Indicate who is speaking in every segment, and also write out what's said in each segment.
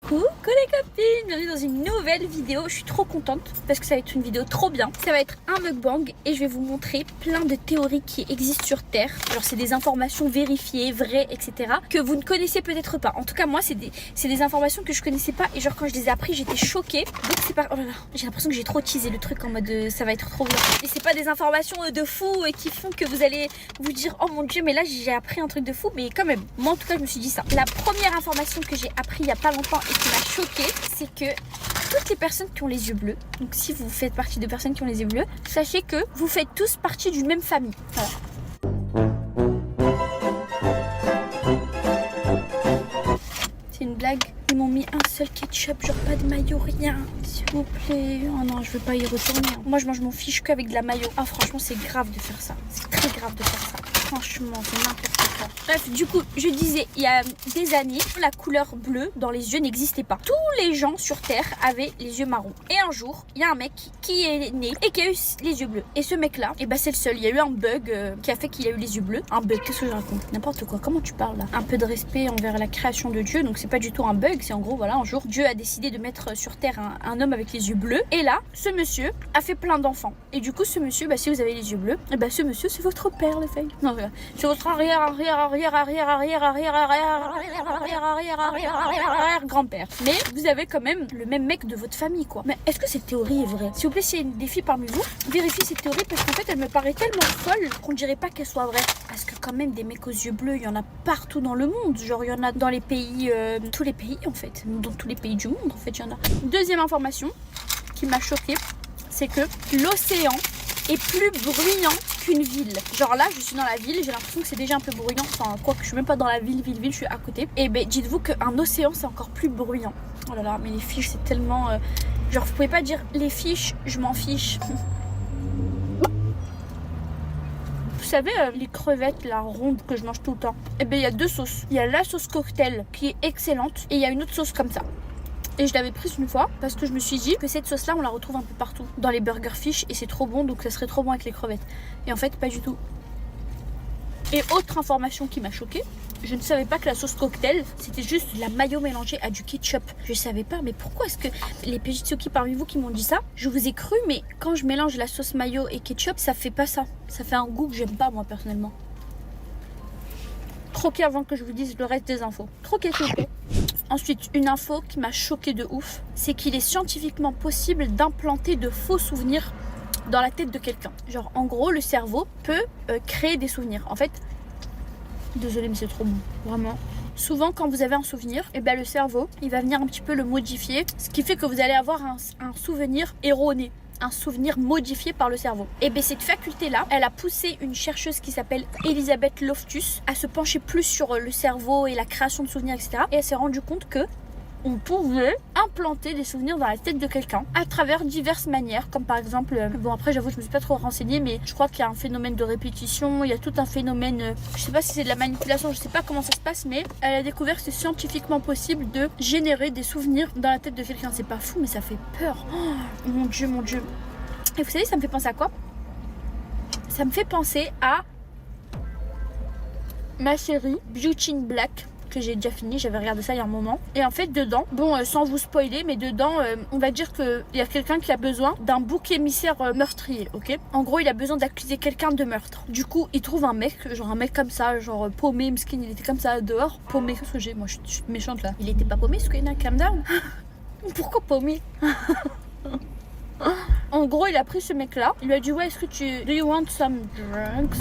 Speaker 1: Coucou les copines, bienvenue dans une nouvelle vidéo. Je suis trop contente parce que ça va être une vidéo trop bien. Ça va être un mukbang et je vais vous montrer plein de théories qui existent sur Terre. Genre c'est des informations vérifiées, vraies, etc. que vous ne connaissez peut-être pas. En tout cas moi c'est des informations que je connaissais pas et genre quand je les ai appris j'étais choquée. Donc c'est pas... Oh là là, j'ai l'impression que j'ai trop teasé le truc en mode ça va être trop bien. Et c'est pas des informations de fou et qui font que vous allez vous dire oh mon dieu mais là j'ai appris un truc de fou. Mais quand même, moi en tout cas je me suis dit ça. La première information que j'ai appris il y a pas longtemps et qui m'a choquée, c'est que toutes les personnes qui ont les yeux bleus, donc si vous faites partie de personnes qui ont les yeux bleus, sachez que vous faites tous partie d'une même famille. Voilà. C'est une blague. Ils m'ont mis un seul ketchup, genre pas de mayo, rien. S'il vous plaît. Oh non, je veux pas y retourner. Moi, je mange mon fiche qu'avec de la mayo. Ah, franchement, c'est grave de faire ça. C'est très grave de faire ça. Franchement, c'est n'importe quoi. Bref, du coup, je disais, il y a des années, la couleur bleue dans les yeux n'existait pas. Tous les gens sur Terre avaient les yeux marrons. Et un jour, il y a un mec qui est né et qui a eu les yeux bleus. Et ce mec-là, eh ben, c'est le seul. Il y a eu un bug qui a fait qu'il a eu les yeux bleus. Un bug, qu'est-ce que je raconte? N'importe quoi. Comment tu parles là? Un peu de respect envers la création de Dieu. Donc, c'est pas du tout un bug. C'est en gros, voilà, un jour, Dieu a décidé de mettre sur Terre un homme avec les yeux bleus. Et là, ce monsieur a fait plein d'enfants. Et du coup, ce monsieur, bah, si vous avez les yeux bleus, eh ben, ce monsieur, c'est votre père, les filles. Non, c'est votre arrière-grand-père. Mais vous avez quand même le même mec de votre famille, quoi. Mais est-ce que cette théorie est vraie? S'il vous plaît, s'il y a des filles parmi vous, vérifiez cette théorie parce qu'en fait, elle me paraît tellement folle qu'on dirait pas qu'elle soit vraie. Parce que quand même, des mecs aux yeux bleus, il y en a partout dans le monde. Genre, il y en a dans les pays, tous les pays en fait. Dans tous les pays du monde, en fait, il y en a. Deuxième information qui m'a choquée, c'est que l'océan est plus bruyant qu'une ville. Genre là, je suis dans la ville, j'ai l'impression que c'est déjà un peu bruyant. Enfin, quoi que je suis même pas dans la ville, je suis à côté. Et ben, dites-vous qu'un océan, c'est encore plus bruyant. Oh là là, mais les fiches, c'est tellement... Genre, vous pouvez pas dire les fiches, je m'en fiche. Vous savez, les crevettes, la ronde que je mange tout le temps. Et ben, il y a deux sauces. Il y a la sauce cocktail qui est excellente et il y a une autre sauce comme ça. Et je l'avais prise une fois parce que je me suis dit que cette sauce là on la retrouve un peu partout dans les burger fish et c'est trop bon, donc ça serait trop bon avec les crevettes. Et en fait pas du tout. Et autre information qui m'a choquée, je ne savais pas que la sauce cocktail c'était juste de la mayo mélangée à du ketchup. Je savais pas, mais pourquoi est-ce que les Pejitsuki parmi vous qui m'ont dit ça, je vous ai cru, mais quand je mélange la sauce mayo et ketchup ça fait pas ça. Ça fait un goût que j'aime pas moi personnellement. Troquez avant que je vous dise le reste des infos. Troquez s'il vous plaît. Ensuite, une info qui m'a choquée de ouf, c'est qu'il est scientifiquement possible d'implanter de faux souvenirs dans la tête de quelqu'un. Genre, en gros, le cerveau peut créer des souvenirs. En fait, désolée, mais c'est trop bon, vraiment. Souvent, quand vous avez un souvenir, eh ben, le cerveau, il va venir un petit peu le modifier, ce qui fait que vous allez avoir un souvenir erroné. Un souvenir modifié par le cerveau. Et bien cette faculté-là, elle a poussé une chercheuse qui s'appelle Elisabeth Loftus à se pencher plus sur le cerveau et la création de souvenirs, etc. Et elle s'est rendue compte que on pouvait implanter des souvenirs dans la tête de quelqu'un à travers diverses manières, comme par exemple, bon après j'avoue je me suis pas trop renseignée, mais je crois qu'il y a un phénomène de répétition, il y a tout un phénomène, je sais pas si c'est de la manipulation, je sais pas comment ça se passe, mais elle a découvert que c'est scientifiquement possible de générer des souvenirs dans la tête de quelqu'un. C'est pas fou mais ça fait peur. Oh, mon dieu, mon dieu. Et vous savez ça me fait penser à quoi? Ça me fait penser à ma série Beauty in Black que j'ai déjà fini, j'avais regardé ça il y a un moment. Et en fait dedans, bon sans vous spoiler, mais dedans on va dire qu'il y a quelqu'un qui a besoin d'un bouc émissaire meurtrier, ok? En gros il a besoin d'accuser quelqu'un de meurtre. Du coup il trouve un mec, genre un mec comme ça, genre paumé, skin, il était comme ça dehors. Paumé, qu'est-ce que j'ai? Moi je suis méchante là. Il était pas paumé, Squina, calm down. Pourquoi paumé? En gros il a pris ce mec là, il lui a dit ouais est-ce que tu... Do you want some drugs?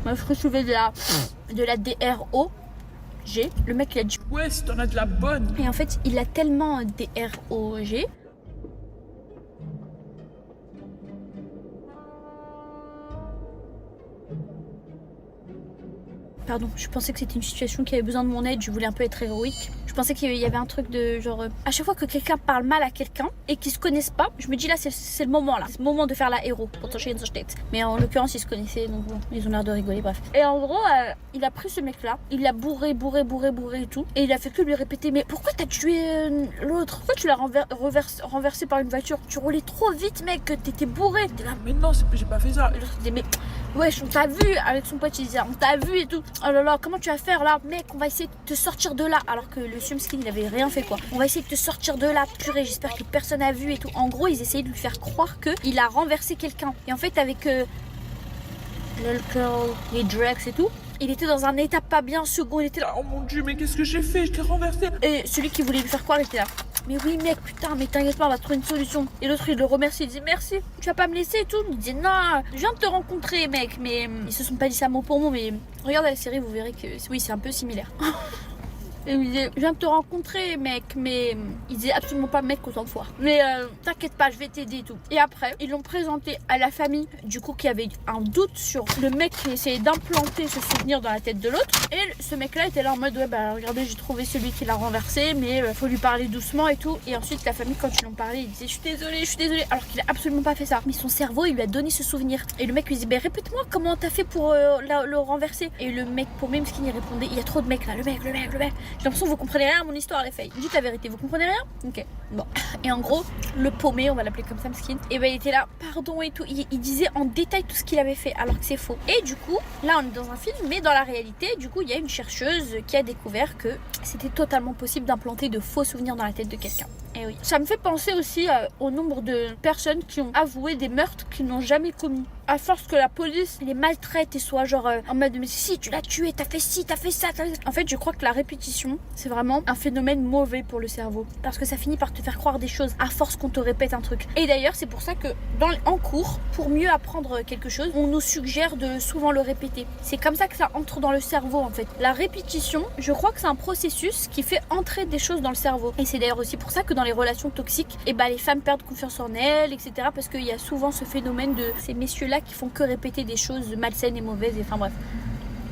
Speaker 1: Moi je recevais de la DRO. Le mec il a dit
Speaker 2: ouais si t'en as de la bonne.
Speaker 1: Et en fait il a tellement DROG. Pardon, je pensais que c'était une situation qui avait besoin de mon aide, je voulais un peu être héroïque. Je pensais qu'il y avait un truc de genre... à chaque fois que quelqu'un parle mal à quelqu'un et qu'ils se connaissent pas, je me dis là c'est le moment là. C'est le moment de faire la héros pour toucher une tête. Mais en l'occurrence ils se connaissaient donc bon, ils ont l'air de rigoler, bref. Et en gros, il a pris ce mec là, il l'a bourré et tout. Et il a fait que lui répéter mais pourquoi t'as tué l'autre? Pourquoi tu l'as renversé par une voiture? Tu roulais trop vite mec, t'étais bourré. T'es là,
Speaker 2: Mais non, j'ai pas fait ça.
Speaker 1: Et l'autre disait mais wesh, on t'a vu. Avec son pote, il disait, on t'a vu et tout. Oh là là, comment tu vas faire là? Mec, on va essayer de te sortir de là. Alors que le Sumskin, il avait rien fait quoi. On va essayer de te sortir de là, purée, j'espère que personne n'a vu et tout. En gros, ils essayaient de lui faire croire qu'il a renversé quelqu'un. Et en fait, avec l'alcool, les drugs et tout, il était dans un état pas bien, second, il était là.
Speaker 2: Oh mon dieu, mais qu'est-ce que j'ai fait? Je t'ai renversé.
Speaker 1: Et celui qui voulait lui faire croire, il était là. Mais oui mec, putain, mais t'inquiète pas, on va trouver une solution. Et l'autre, il le remercie, il dit merci, tu vas pas me laisser et tout. Il dit non, je viens de te rencontrer mec. Mais ils se sont pas dit ça mot pour mot, mais regardez la série, vous verrez que oui, c'est un peu similaire. Et il disait, je viens de te rencontrer mec, mais il disait absolument pas mec autant de fois. Mais t'inquiète pas, je vais t'aider et tout. Et après, ils l'ont présenté à la famille, du coup, qui avait un doute sur le mec qui essayait d'implanter ce souvenir dans la tête de l'autre. Et ce mec-là était là en mode, ouais bah regardez, j'ai trouvé celui qui l'a renversé, mais faut lui parler doucement et tout. Et ensuite, la famille, quand ils l'ont parlé, il disait, je suis désolée, alors qu'il a absolument pas fait ça. Mais son cerveau, il lui a donné ce souvenir. Et le mec lui dit, bah répète-moi comment t'as fait pour le renverser. Et le mec, pour même ce qu'il y répondait, il y a trop de mecs là, le mec. J'ai l'impression que vous comprenez rien à mon histoire, les filles. Dites la vérité, vous comprenez rien? Ok, bon. Et en gros, le paumé, on va l'appeler comme ça, Skin, et ben il était là, pardon et tout. Il disait en détail tout ce qu'il avait fait, alors que c'est faux. Et du coup, là on est dans un film, mais dans la réalité, du coup, il y a une chercheuse qui a découvert que c'était totalement possible d'implanter de faux souvenirs dans la tête de quelqu'un. Et oui. Ça me fait penser aussi au nombre de personnes qui ont avoué des meurtres qu'ils n'ont jamais commis. À force que la police les maltraite et soit genre en mode mais si tu l'as tué, t'as fait ci, t'as fait ça, En fait, je crois que la répétition, c'est vraiment un phénomène mauvais pour le cerveau. Parce que ça finit par te faire croire des choses à force qu'on te répète un truc. Et d'ailleurs, c'est pour ça que en cours, pour mieux apprendre quelque chose, on nous suggère de souvent le répéter. C'est comme ça que ça entre dans le cerveau en fait. La répétition, je crois que c'est un processus qui fait entrer des choses dans le cerveau. Et c'est d'ailleurs aussi pour ça que dans les relations toxiques, et les femmes perdent confiance en elles, etc. Parce qu'il y a souvent ce phénomène de ces messieurs-là qui font que répéter des choses malsaines et mauvaises. Et enfin bref.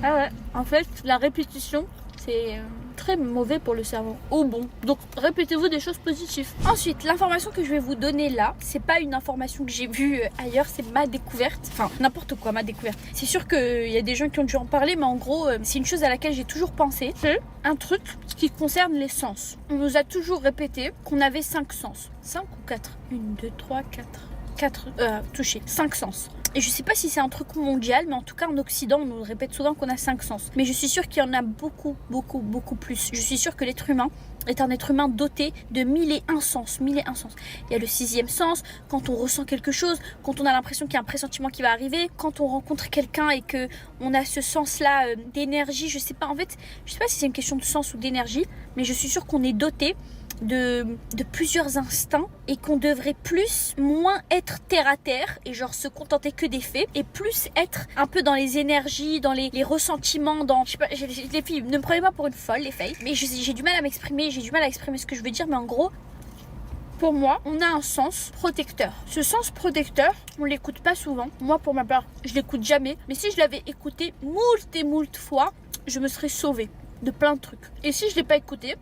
Speaker 1: Ah ouais, en fait, la répétition, c'est très mauvais pour le cerveau. Ou bon. Donc, répétez-vous des choses positives. Ensuite, l'information que je vais vous donner là, c'est pas une information que j'ai vue ailleurs, c'est ma découverte. Enfin, n'importe quoi, ma découverte. C'est sûr qu'il y a des gens qui ont dû en parler, mais en gros, c'est une chose à laquelle j'ai toujours pensé. C'est un truc qui concerne les sens. On nous a toujours répété qu'on avait 5 sens. 5 ou 4? 1, 2, 3, 4 touchés. 5 sens. Et je sais pas si c'est un truc mondial, mais en tout cas en Occident, on nous répète souvent qu'on a 5 sens. Mais je suis sûre qu'il y en a beaucoup plus. Je suis sûre que l'être humain est un être humain doté de 1001 sens. 1001 sens. Il y a le 6e sens, quand on ressent quelque chose, quand on a l'impression qu'il y a un pressentiment qui va arriver, quand on rencontre quelqu'un et que on a ce sens-là d'énergie. Je sais pas, en fait, je sais pas si c'est une question de sens ou d'énergie, mais je suis sûre qu'on est doté de plusieurs instincts et qu'on devrait moins être terre à terre et genre se contenter que des faits et plus être un peu dans les énergies, dans les ressentiments, dans, je sais pas, les filles, ne me prenez pas pour une folle les filles, mais j'ai du mal à m'exprimer, j'ai du mal à exprimer ce que je veux dire, mais en gros, pour moi, on a un sens protecteur. Ce sens protecteur, on l'écoute pas souvent. Moi, pour ma part, je l'écoute jamais. Mais si je l'avais écouté moult et moult fois, je me serais sauvée de plein de trucs. Et si je l'ai pas écouté,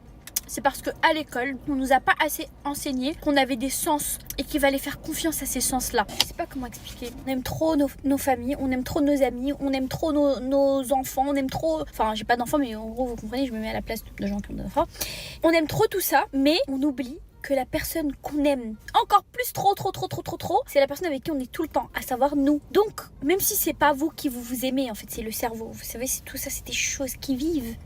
Speaker 1: c'est parce qu'à l'école, on nous a pas assez enseigné qu'on avait des sens et qu'il fallait faire confiance à ces sens-là. Je sais pas comment expliquer. On aime trop nos familles, on aime trop nos amis, on aime trop nos enfants, on aime trop... Enfin, j'ai pas d'enfants, mais en gros, vous comprenez, je me mets à la place de gens qui ont des enfants. On aime trop tout ça, mais on oublie que la personne qu'on aime encore plus trop, c'est la personne avec qui on est tout le temps, à savoir nous. Donc, même si c'est pas vous qui vous aimez, en fait, c'est le cerveau. Vous savez, c'est tout ça, c'est des choses qui vivent.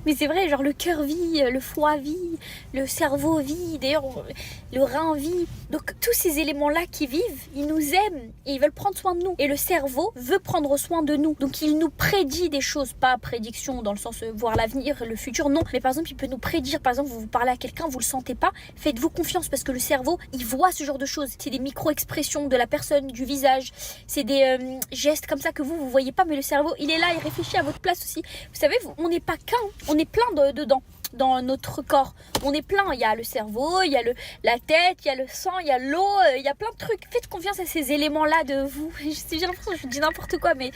Speaker 1: Mais c'est vrai, genre le cœur vit, le foie vit, le cerveau vit, d'ailleurs le rein vit. Donc tous ces éléments-là qui vivent, ils nous aiment et ils veulent prendre soin de nous. Et le cerveau veut prendre soin de nous. Donc il nous prédit des choses, pas prédiction dans le sens voir l'avenir, le futur, non. Mais par exemple, il peut nous prédire, par exemple, vous parlez à quelqu'un, vous le sentez pas, faites-vous confiance parce que le cerveau, il voit ce genre de choses. C'est des micro-expressions de la personne, du visage, c'est des gestes comme ça que vous voyez pas, mais le cerveau, il est là, il réfléchit à votre place aussi. Vous savez, on n'est pas qu'un. On est plein dedans, dans notre corps. On est plein. Il y a le cerveau, il y a la tête, il y a le sang, il y a l'eau, il y a plein de trucs. Faites confiance à ces éléments-là de vous. J'ai l'impression que je dis n'importe quoi, mais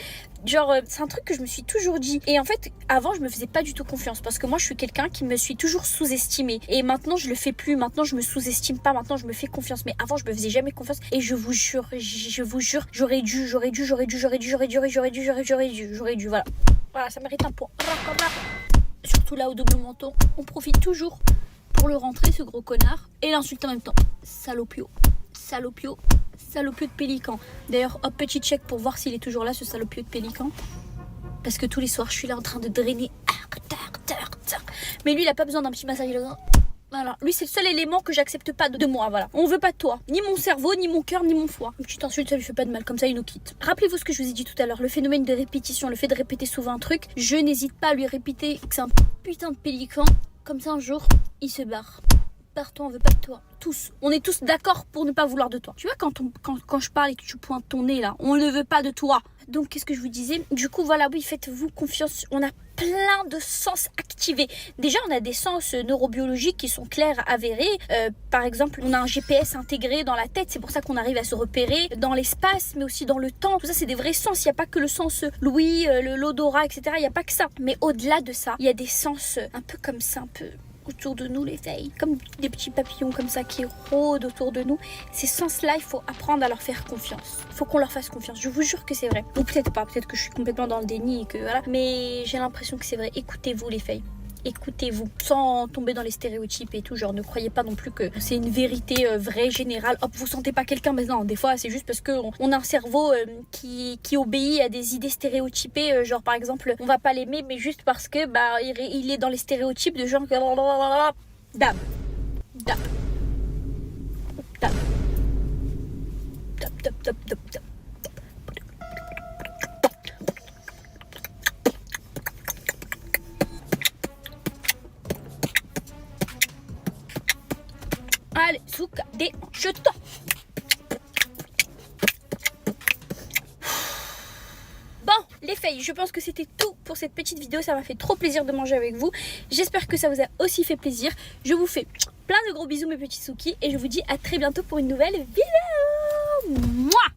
Speaker 1: genre, c'est un truc que je me suis toujours dit. Et en fait, avant, je me faisais pas du tout confiance parce que moi, je suis quelqu'un qui me suis toujours sous-estimée. Et maintenant, je le fais plus. Maintenant, je me sous-estime pas. Maintenant, je me fais confiance. Mais avant, je me faisais jamais confiance. Et je vous jure, j'aurais dû. Voilà. Voilà, ça mérite un point. Surtout là au double menton, on profite toujours pour le rentrer ce gros connard et l'insulte en même temps. Salopio. Salopieux de pélican. D'ailleurs, hop, petit check pour voir s'il est toujours là, ce salopieux de pélican. Parce que tous les soirs, je suis là en train de drainer. Mais lui, il a pas besoin d'un petit massage. Voilà, lui c'est le seul élément que j'accepte pas de moi, voilà. On veut pas de toi, ni mon cerveau, ni mon cœur, ni mon foie. Une petite insulte, ça lui fait pas de mal, comme ça il nous quitte. Rappelez-vous ce que je vous ai dit tout à l'heure, le phénomène de répétition, le fait de répéter souvent un truc. Je n'hésite pas à lui répéter que c'est un putain de pélican, comme ça un jour, il se barre. Pars-toi, on veut pas de toi. Tous. On est tous d'accord pour ne pas vouloir de toi. Tu vois, quand je parle et que tu pointes ton nez là, on ne veut pas de toi. Donc, qu'est-ce que je vous disais? Du coup, voilà, oui, faites-vous confiance. On a plein de sens activés. Déjà, on a des sens neurobiologiques qui sont clairs, avérés. Par exemple, on a un GPS intégré dans la tête. C'est pour ça qu'on arrive à se repérer dans l'espace, mais aussi dans le temps. Tout ça, c'est des vrais sens. Il n'y a pas que le sens l'ouïe, l'odorat, etc. Il n'y a pas que ça. Mais au-delà de ça, il y a des sens un peu comme ça, un peu autour de nous, les filles, comme des petits papillons comme ça qui rôdent autour de nous. Ces sens-là, il faut apprendre à leur faire confiance. Il faut qu'on leur fasse confiance. Je vous jure que c'est vrai. Ou peut-être pas, peut-être que je suis complètement dans le déni et que voilà. Mais j'ai l'impression que c'est vrai. Écoutez-vous, les filles. Écoutez-vous, sans tomber dans les stéréotypes et tout, genre ne croyez pas non plus que c'est une vérité vraie, générale. Hop, vous sentez pas quelqu'un, mais non, des fois c'est juste parce qu'on a un cerveau qui obéit à des idées stéréotypées, genre par exemple, on va pas l'aimer, mais juste parce que bah il est dans les stéréotypes de genre dab, dab, dab, dab, dab, dab, dab, dab. Allez, Souka, déhanche-toi. Bon, les filles, je pense que c'était tout pour cette petite vidéo. Ça m'a fait trop plaisir de manger avec vous. J'espère que ça vous a aussi fait plaisir. Je vous fais plein de gros bisous, mes petits Souki. Et je vous dis à très bientôt pour une nouvelle vidéo. Mouah!